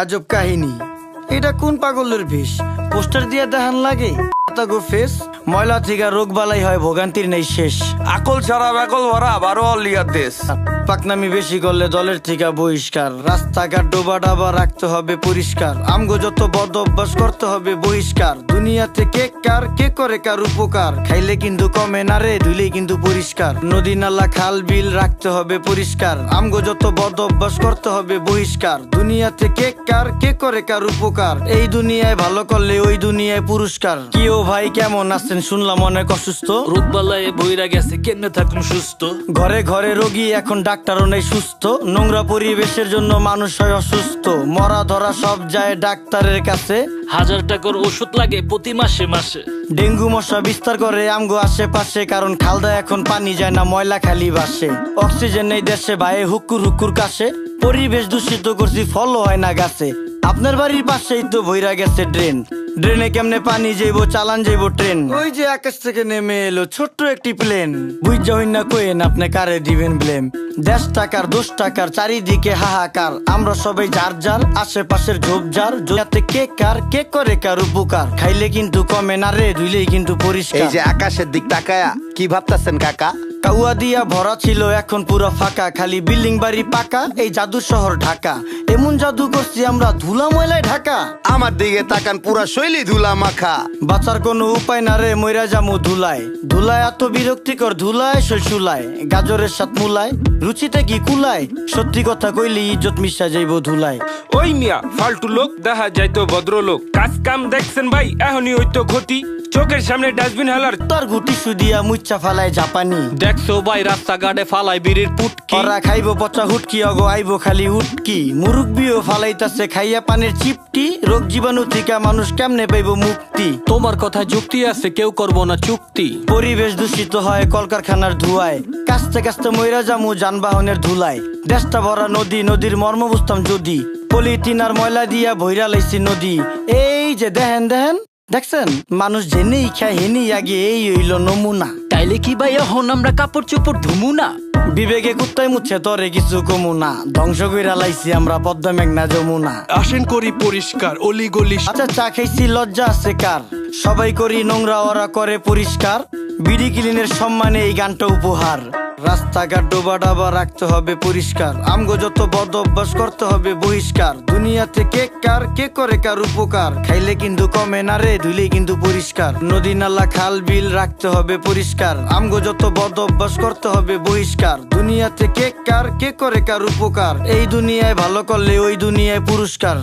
আজব কাহিনী, এটা কোন পাগলের বেশ? পোস্টার দিয়ে দেখান লাগে গো ফেস, ময়লা থেকে রোগ বালাই হয়, ভোগান্তির নেই শেষ। আকল ছাড়া ব্যাকল ভরা বারো অলিয়ার দেশ। পাকনামি বেশি করলে দলের থেকে বহিষ্কার, রাস্তাঘাট ডোবা ডাবা রাখতে হবে পরিষ্কার, আমগো যত বদ অভ্যাস করতে হবে বহিষ্কার। দুনিয়াতে কে কার কে করে কার উপকার, খাইলে কিন্তু কমে না রে, ধুলেই কিন্তু পরিষ্কার। নদী নালা খাল বিল রাখতে হবে পরিষ্কার, আমগো যত বদ অভ্যাস করতে হবে বহিষ্কার। দুনিয়াতে কে কার কে করে কার উপকার, এই দুনিয়ায় ভালো করলে ওই দুনিয়ায় পুরস্কার। কি ও ভাই কেমন আছেন? শুনলাম অনেক অসুস্থ, রোগবালায় বইরা গেছে, কেমনে থাকুন সুস্থ? ঘরে ঘরে রোগী এখন ডাক্তারও নেই সুস্থ, নোংরা পরিবেশের জন্য মানুষ হয় অসুস্থ। মরা ধরা সব যায় ডাক্তারের কাছে, 1000 টাকার ওষুধ লাগে প্রতি মাসে মাসে। ডেঙ্গু মশা বিস্তার করে আমগো আশেপাশে, কারণ খালদা এখন পানি যায় না, ময়লা খালি বাসে। অক্সিজেন নেই দেশে ভাই হুক্কুর হুক্কুর কাশে, পরিবেশ দূষিত করছি ফলও হয় না গাছে। আপনার বাড়ির পাশেই তো ভইরা গেছে ড্রেন, ড্রেনে কেমনে পানি যাইবো, চালান যাইবো ট্রেন। ওই যে আকাশ থেকে নেমে এলো ছোট্ট একটি প্লেন, বুঝা হই না কইেন আপনি কারে দিবেন ব্লেম। 10 টাকার 10 টাকার চারিদিকে হাহাকার, আমরা সবাই যার যার আশেপাশের ঝোপঝাড়। যাতে কে কার কে করে কার উপকার, খাইলে কিন্তু কমে না রে, ধুইলেই কিন্তু পরিষ্কার। এই যে আকাশের দিক তাকায়া কি ভাবতাছেন কাকা? কাউয়া দিয়া ভরা ছিল এখন পুরো ফাঁকা, খালি বিল্ডিং বাড়ি পাকা, এই জাদু শহর ঢাকা। এমন জাদু করছি আমরা ধুলা ময়লায় ঢাকা। আমার দিকে তাকান পুরা শৈলী ধুলা মাখা। বাঁচার কোনো উপায় না রে, মইরা জামু ধুলায়। ধুলায় এত বিরক্তিকর, ধুলায় শৈশুলায়, গাজরের সাথ মুলায়, রুচিতে কি কুলায়? সত্যি কথা কইলি ইজ্জত মিশা যাইবো ধুলায়। ওই মিয়া ফালতু লোক দেখা যাইতো ভদ্রলোক, কাজ কাম দেখছেন ভাই এখনই হইতো ক্ষতি। চোখের সামনে ডাস্টবিন হালার তোর গুটি সুদিয়া মুচ্চা ফালায় জাপানি। দেখছো ভাই রাস্তাঘাটে ফালাই বিড়ির পুটকি, ওরা খাইবো পচা হুটকি, অগো আইবো খালি উটকি। মুরুব্বিও ফালাইতাছে খাইয়া পানের চিপটি, রোগ জীবাণু থেকে মানুষ কেমনে পাইবো মুক্তি? তোমার কথা যুক্তি আছে, কেউ করবো না চুক্তি। পরিবেশ দূষিত হয় কলকারখানার ধুয়ায়, কাস্তে কাস্তে মইরা জামু যানবাহনের ধুলায়। দেশটা ভরা নদী, নদীর মর্ম বুঝতাম যদি, পলিথিন আর ময়লা দিয়া ভইরা লাইছি নদী। এই যে দেখেন দেখেন দেখছেন, মানুষ জেনেই খায় হেনেই আগে, এই হইল নমুনা। তাইলে কি ভাই এখন আমরা কাপড় চোপড় ধুমু না? বিবেকে কুত্তায় মুচ্ছে তরে কিছু কমু না, ধ্বংস কইরা লাইছি আমরা পদ্মা মেঘনা যমুনা। আসেন করি পরিষ্কার অলি গলি। আচ্ছা চা খাইছি লজ্জা আছে কার, সবাই করি নোংরা ওরা করে পরিষ্কার। বিডি ক্লিনের সম্মানে এই গানটা উপহার, রাস্তাঘাট ডোবা ডাবা রাখতে হবে পরিষ্কার, আমগো যত বদ অভ্যাস করতে হবে বহিষ্কার। দুনিয়াতে কে কার কে করে কার উপকার, খাইলে কিন্তু কমে না রে, ধুইলেই কিন্তু পরিষ্কার। নদী নালা খাল বিল রাখতে হবে পরিষ্কার, আমগো যত বদ অভ্যাস করতে হবে বহিষ্কার। দুনিয়াতে কে কার কে করে কার উপকার, এই দুনিয়ায় ভালো করলে ওই দুনিয়ায় পুরস্কার।